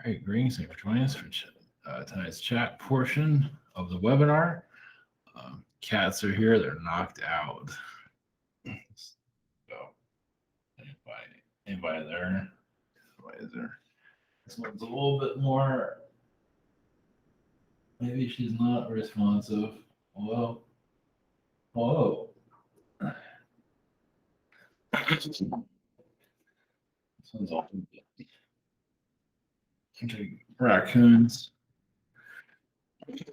All right, greetings. Thank you for joining us for tonight's chat portion of the webinar. Cats are here. They're knocked out. So, anybody there? Anybody there? This one's a little bit more. Maybe she's not responsive. Well, hello. This one's all raccoons. Cover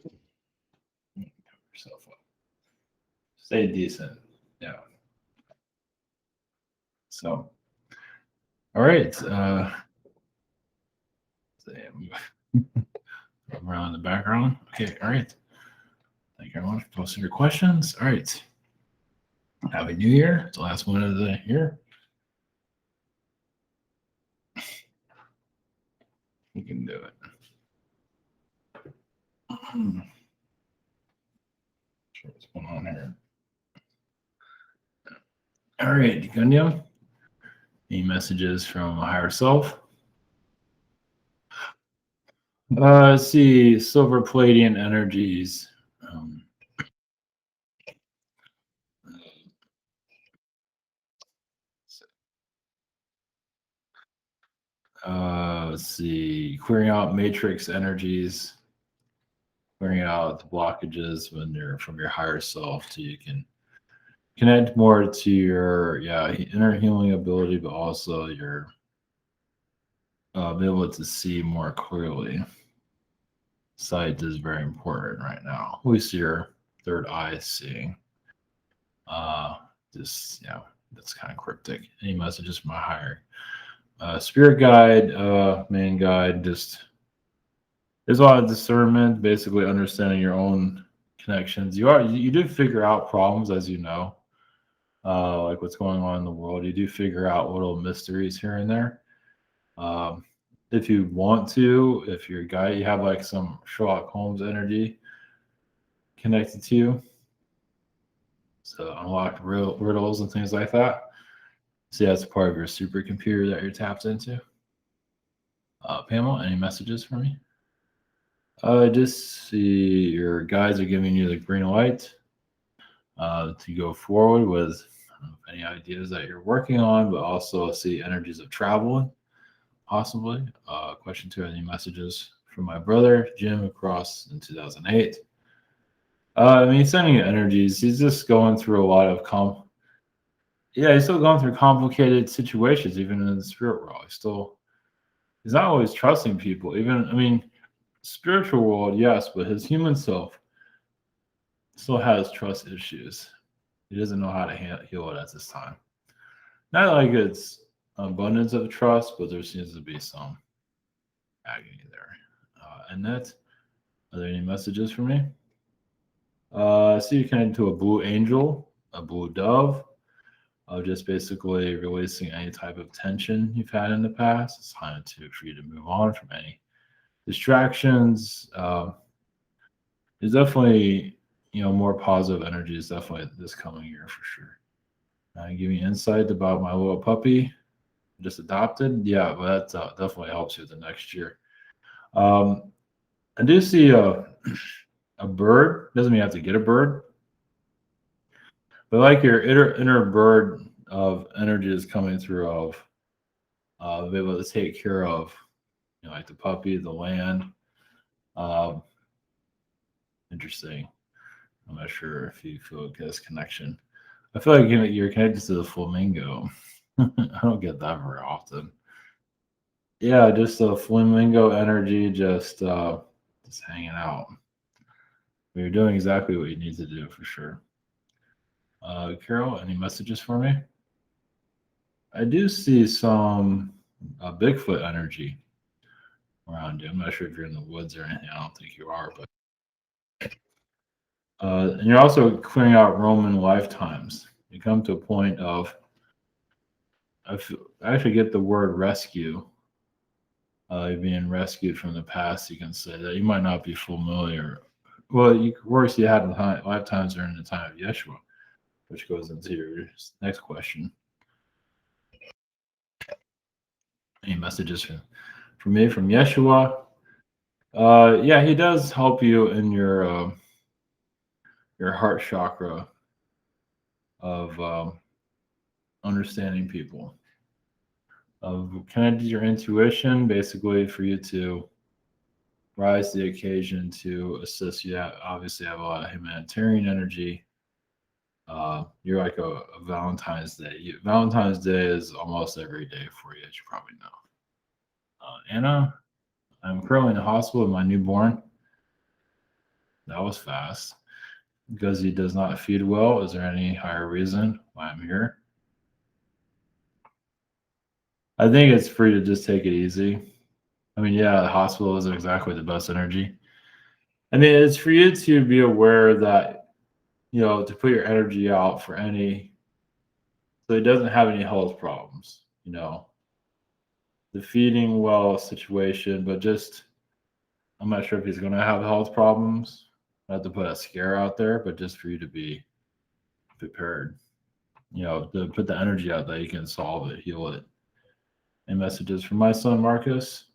yourself up. Stay decent. Yeah. So, all right. Around the background. Okay. All right. Thank you very much for posting your questions. All right. Happy New Year. It's the last one of the year. You can do it. Sure, what's going on here? All right, Gundium. Any messages from a higher self? Let's see, silver Palladian energies. Let's see, clearing out matrix energies, clearing out the blockages when you're from your higher self, so you can connect more to your inner healing ability, but also your be able to see more clearly. Sight is very important right now. At least your third eye is seeing. That's kind of cryptic. Any messages from my higher spirit guide, main guide? Just there's a lot of discernment, basically understanding your own connections. You do figure out problems, as you know, like what's going on in the world. You do figure out little mysteries here and there. If you want to, if you're a guy, you have like some Sherlock Holmes energy connected to you. So unlock riddles and things like that. See, that's part of your supercomputer that you're tapped into. Pamela, any messages for me? Just see your guides are giving you the green light to go forward with any ideas that you're working on, but also see energies of traveling, possibly. Question 2, any messages from my brother, Jim, across in 2008? He's sending you energies. He's just going through a lot of he's still going through complicated situations, even in the spirit world. He's not always trusting people. Spiritual world, yes, but his human self still has trust issues. He doesn't know how to heal it at this time. Not like it's abundance of trust, but there seems to be some agony there. Annette, are there any messages for me? I see you connected to a blue angel, a blue dove. Just basically releasing any type of tension you've had in the past. It's time for you to move on from any distractions. There's definitely, more positive energy is definitely this coming year for sure. Give me insight about my little puppy just adopted. Yeah, but that definitely helps you the next year. I do see a bird. Doesn't mean you have to get a bird, but like your inner bird of energy is coming through of be able to take care of, like the puppy, the land. Interesting. I'm not sure if you feel this connection. I feel like you're connected to the flamingo. I don't get that very often. Yeah, just the flamingo energy, just hanging out. You're doing exactly what you need to do for sure. Carol, any messages for me? I do see some Bigfoot energy around you. I'm not sure if you're in the woods or anything. I don't think you are, but and you're also clearing out Roman lifetimes. You come to a point of, I actually get the word rescue. You're being rescued from the past. You can say that. You might not be familiar. Well, worse, you had lifetimes during the time of Yeshua, which goes into your next question. Any messages from from me, from Yeshua. Yeah, he does help you in your heart chakra of understanding people, of connecting to your intuition, basically for you to rise to the occasion to assist you. Obviously, have a lot of humanitarian energy. You're like a Valentine's Day. Valentine's Day is almost every day for you, as you probably know. Anna, I'm currently in the hospital with my newborn. That was fast. Because he does not feed well. Is there any higher reason why I'm here? I think it's free to just take it easy. I mean, yeah, the hospital isn't exactly the best energy. I mean, it's for you to be aware that, to put your energy out for so he doesn't have any health problems, the feeding well situation, but just, I'm not sure if he's going to have health problems. Not to put a scare out there, but just for you to be prepared, to put the energy out that you can solve it, heal it. And messages from my son Marcus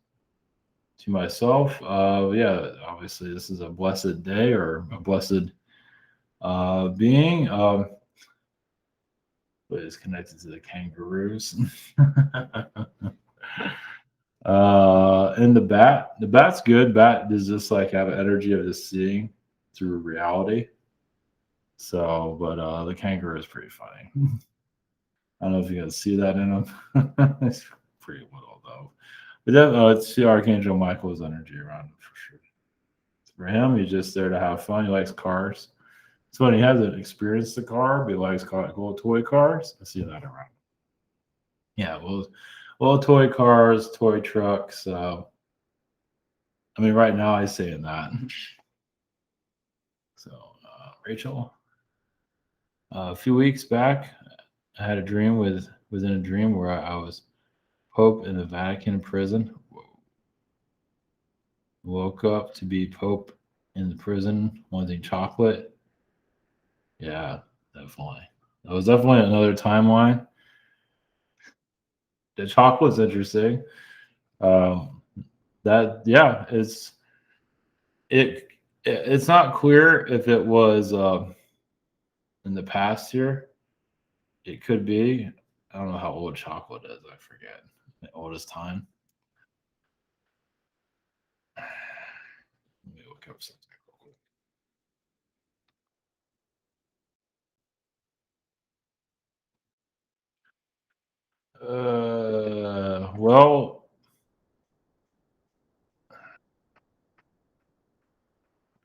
to myself. Yeah, obviously this is a blessed day or a blessed being. But it's connected to the kangaroos. And the bat's good. Bat does just like have an energy of just seeing through reality. So, but the kangaroo is pretty funny. I don't know if you guys see that in him. It's pretty little though. But it's the Archangel Michael's energy around him for sure. For him, he's just there to have fun. He likes cars. So when he hasn't experienced the car, but he likes cool toy cars. I see that around. Yeah, well, toy cars, toy trucks. I mean, right now I'm saying that. So, Rachel, a few weeks back, I had a dream within a dream where I was Pope in the Vatican prison. Woke up to be Pope in the prison wanting chocolate. Yeah, definitely. That was definitely another timeline. The chocolate's interesting. Um, that yeah, it it's not clear if it was in the past year. It could be. I don't know how old chocolate is. I forget the oldest time. Let me look up something real quick. Well,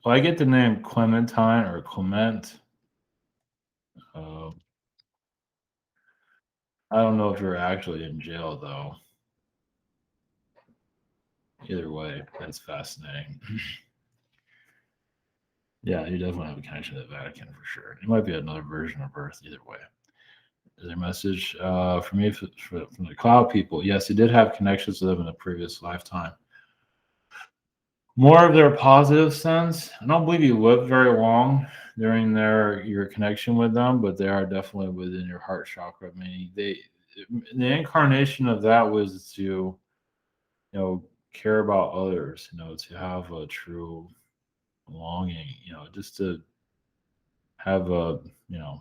I get the name Clementine or Clement. Uh, I don't know if you're actually in jail though. Either way, that's fascinating. Yeah, you definitely have a connection to the Vatican for sure. It might be another version of Earth. Either way, is there a message for me from the cloud people? Yes, he did have connections to them in a previous lifetime. More of their positive sense. I don't believe you lived very long during your connection with them, but they are definitely within your heart chakra. Meaning the incarnation of that was to care about others. To have a true longing. Just to have a you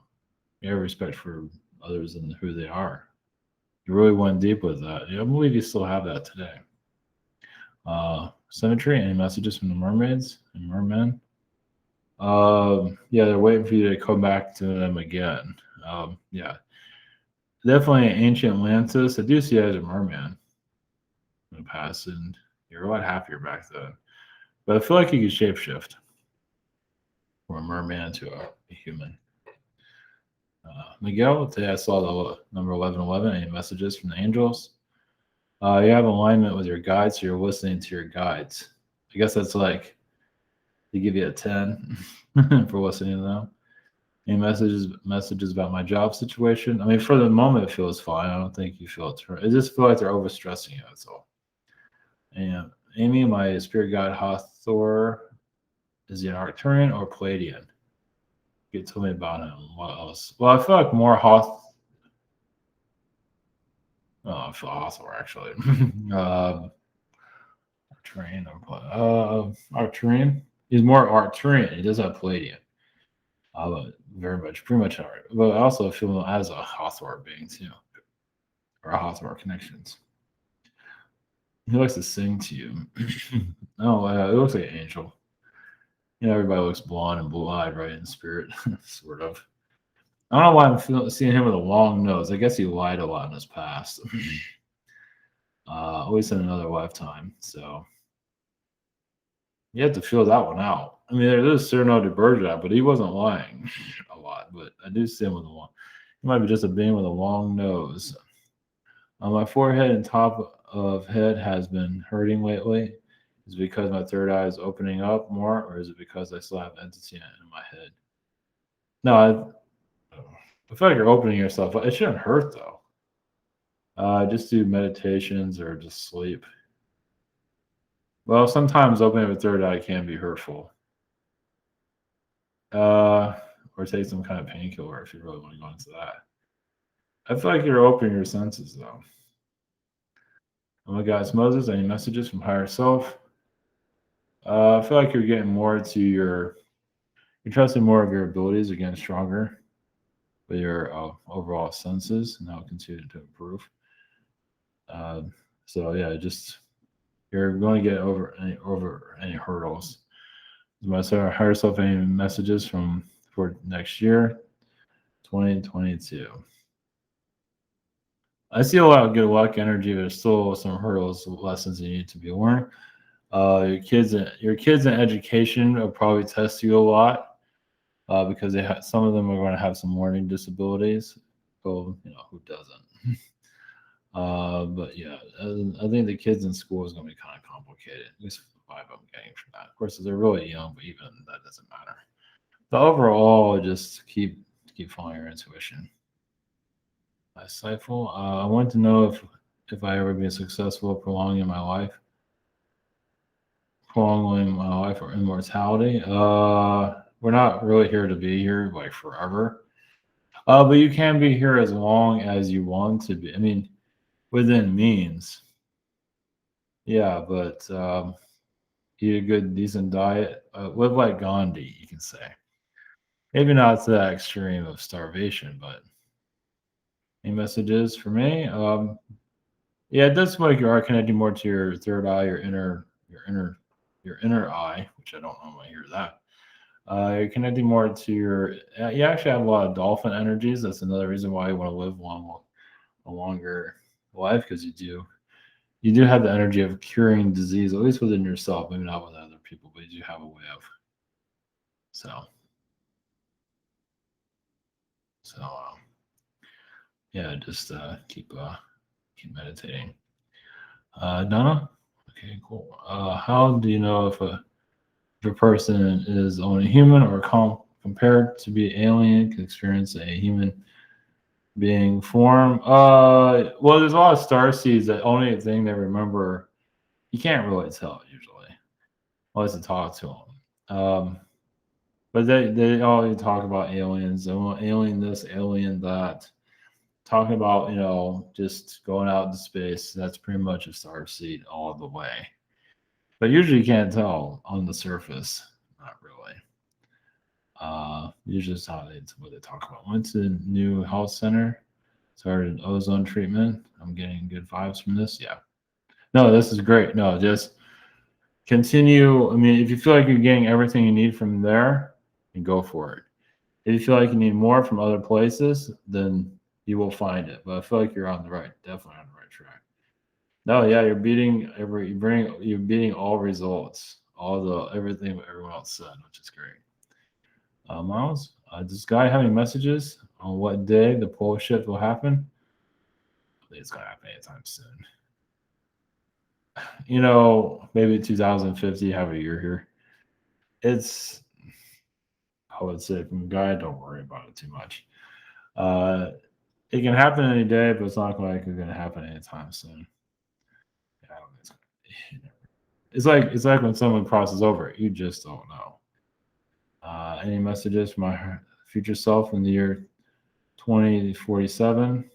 have respect for others and who they are. You really went deep with that. I believe you still have that today. Symmetry, any messages from the mermaids and mermen? Yeah, they're waiting for you to come back to them again. Yeah, definitely ancient Atlantis. I do see you as a merman in the past, and you're a lot happier back then. But I feel like you could shapeshift from a merman to a human. Miguel, today I saw the number 1111. Any messages from the angels? You have alignment with your guides, so you're listening to your guides. I guess that's like they give you a 10 for listening to them. Any messages about my job situation? I mean, for the moment, it feels fine. I don't think you feel it. It just feels like they're overstressing you. That's all. And Amy, my spirit guide Hathor, is he an Arcturian or Palladian? You tell me about him. What else? Well, I feel like more Hoth. Oh, I feel Hathor actually. Arcturian. He's more Arcturian. He does have Palladium. But very much, pretty much art. But I also feel him as a Hathor being too, or a Hathor connections. He likes to sing to you. Oh, it looks like an angel. Everybody looks blonde and blue-eyed, right, in spirit, sort of. I don't know why seeing him with a long nose. I guess he lied a lot in his past. Always in another lifetime. So you have to feel that one out. I mean, there's Cyrano de Bergerac, but he wasn't lying a lot. But I do see him with a long. He might be just a being with a long nose. My forehead and top of head has been hurting lately. Is it because my third eye is opening up more, or is it because I still have entity in my head? No, I feel like you're opening yourself up. It shouldn't hurt though. Just do meditations or just sleep. Well, sometimes opening a third eye can be hurtful. Or take some kind of painkiller if you really want to go into that. I feel like you're opening your senses though. Oh my God, it's Moses. Any messages from higher self? I feel like you're getting more to you're trusting more of your abilities, again, stronger with your overall senses, and that will continue to improve. So yeah, just you're going to get over any hurdles. My higher self, any messages for next year, 2022? I see a lot of good luck energy, but there's still some hurdles, lessons you need to be learned. Your kids in education will probably test you a lot because some of them are going to have some learning disabilities. Well, who doesn't? But yeah, I think the kids in school is going to be kind of complicated. At least the vibe I'm getting from that. Of course, they're really young, but even that doesn't matter. But overall, just keep following your intuition. Insightful. I want to know if I ever be successful prolonging my life or immortality. We're not really here to be here like forever. But you can be here as long as you want to be. I mean, within means. Yeah, but eat a good, decent diet. Live like Gandhi, you can say. Maybe not to that extreme of starvation, but any messages for me? Yeah, it does feel like you are connecting more to your third eye, your inner eye, which I don't normally hear that. You're connecting more to your. You actually have a lot of dolphin energies. That's another reason why you want to live a longer life because you do have the energy of curing disease, at least within yourself, maybe not with other people, but you do have a way of. So, so yeah, just keep meditating. Donna, okay, cool. How do you know if a person is only human or compared to be alien can experience a human being form? Well, there's a lot of star seeds that only thing they remember. You can't really tell usually, unless you talk to them. But they always talk about aliens. They want alien this, alien that. Talking about just going out into space. That's pretty much a star seed all the way. But usually you can't tell on the surface. Not really. Usually it's what they talk about. Went to the new health center, started ozone treatment. I'm getting good vibes from this. Yeah. No, this is great. No, just continue. I mean, if you feel like you're getting everything you need from there, then go for it. If you feel like you need more from other places, then you will find it. But I feel like you're definitely on the right track. No, yeah, you're beating all results, everything everyone else said, which is great. Miles, does this guy have any messages on what day the pole shift will happen? I think it's gonna happen anytime soon. Maybe 2050, have a year here. It's, I would say, from a guy, don't worry about it too much. It can happen any day, but it's not like it's gonna happen anytime soon. Yeah, I don't think it's like when someone crosses over, you just don't know. Any messages from my future self in the year 2047?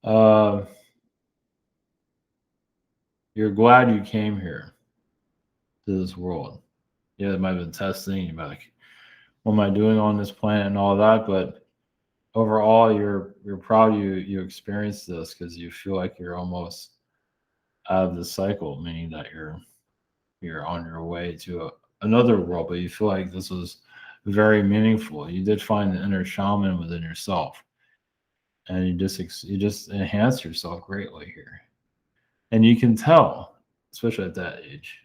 Uh, you're glad you came here to this world. Yeah, it might have been testing. You might like, what am I doing on this planet and all that, but overall, you're proud you experienced this because you feel like you're almost out of the cycle, meaning that you're on your way to another world, but you feel like this was very meaningful. You did find the inner shaman within yourself, and you just enhance yourself greatly here, and you can tell, especially at that age,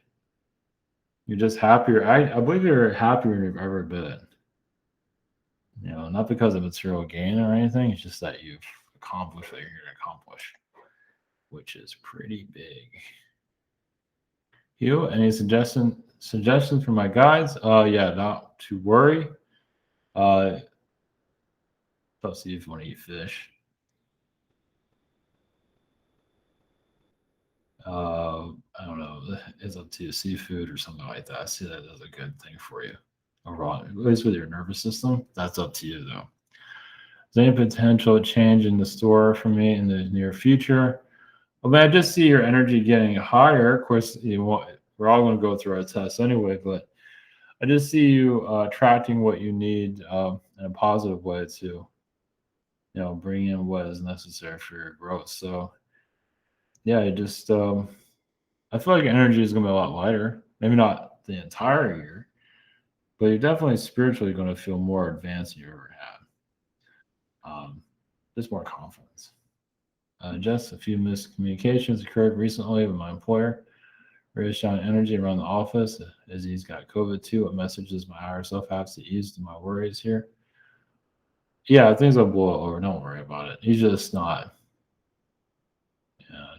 you're just happier. I believe you're happier than you've ever been. You know, not because of material gain or anything. It's just that you've accomplished what you're here to accomplish, which is pretty big. You any suggestions for my guides? Yeah, not to worry. Uh, let's see if you want to eat fish. I don't know. It's up to you. Seafood or something like that. I see that as a good thing for you. Overall, at least with your nervous system, that's up to you though. Is there any potential change in the store for me in the near future? Well, man, I just see your energy getting higher. Of course, we're all going to go through our tests anyway, but I just see you attracting what you need in a positive way to, bring in what is necessary for your growth. So, yeah, I feel like your energy is going to be a lot lighter. Maybe not the entire year, but you're definitely spiritually going to feel more advanced than you ever had. Just more confidence. Just a few miscommunications occurred recently with my employer. Raised down energy around the office as he's got COVID too. What messages my higher self has to ease to my worries here? Yeah, things will blow over. Don't worry about it. He's just not.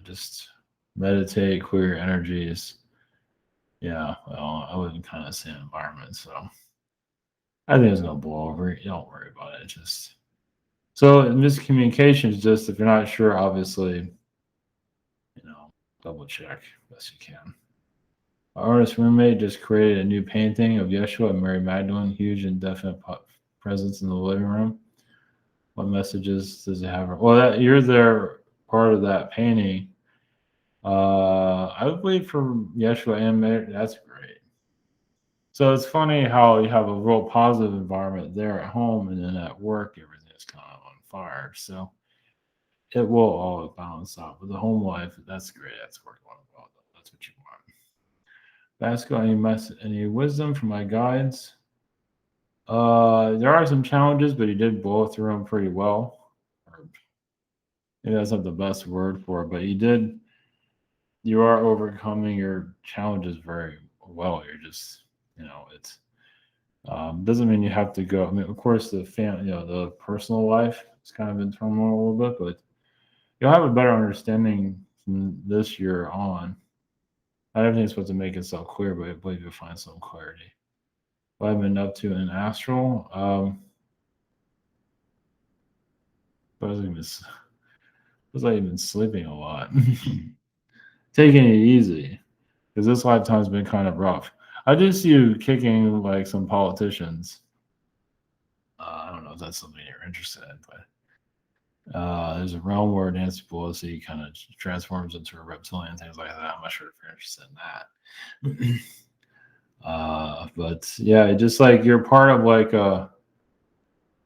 Just meditate, clear your energies. Yeah, well, I wouldn't kind of say environment. So I think it's gonna blow over. You don't worry about it. Just so miscommunication is just if you're not sure, obviously, double check best you can. Our artist roommate just created a new painting of Yeshua and Mary Magdalene, huge and definite presence in the living room. What messages does it have? Well, you're there, part of that painting. I would believe from Yeshua and Mary. That's great. So it's funny how you have a real positive environment there at home, and then at work, everything is kind of on fire. So it will all balance out. But the home life, that's great. That's working well. That's what you want. Basco, any wisdom from my guides? There are some challenges, but you did blow through them pretty well. Or maybe that's not the best word for it, but you are overcoming your challenges very well. You're just, it's doesn't mean you have to go. I mean, of course, the personal life is kind of in turmoil a little bit, but you'll have a better understanding from this year on. Not everything's supposed to make itself clear, but I believe you'll find some clarity. What I've been up to in astral. Was like you've been sleeping a lot. Taking it easy. Because this lifetime's been kind of rough. I do see you kicking like some politicians. I don't know if that's something you're interested in, but there's a realm where Nancy Pelosi kind of transforms into a reptilian, things like that. I'm not sure if you're interested in that. But yeah, just like you're part of like a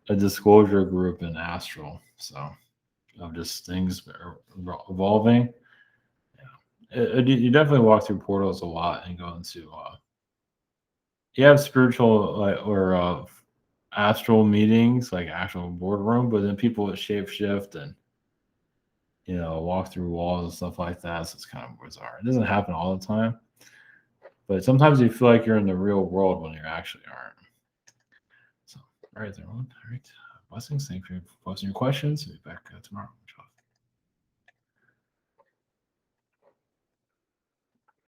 disclosure group in astral, so of just things evolving. You definitely walk through portals a lot and go into you have spiritual or astral meetings, like actual boardroom, but then people that shape shift and walk through walls and stuff like that. So it's kind of bizarre. It doesn't happen all the time, but sometimes you feel like you're in the real world when you actually aren't. So, all right, everyone. All right. Blessings. Thank you for posting your questions. We'll be back tomorrow.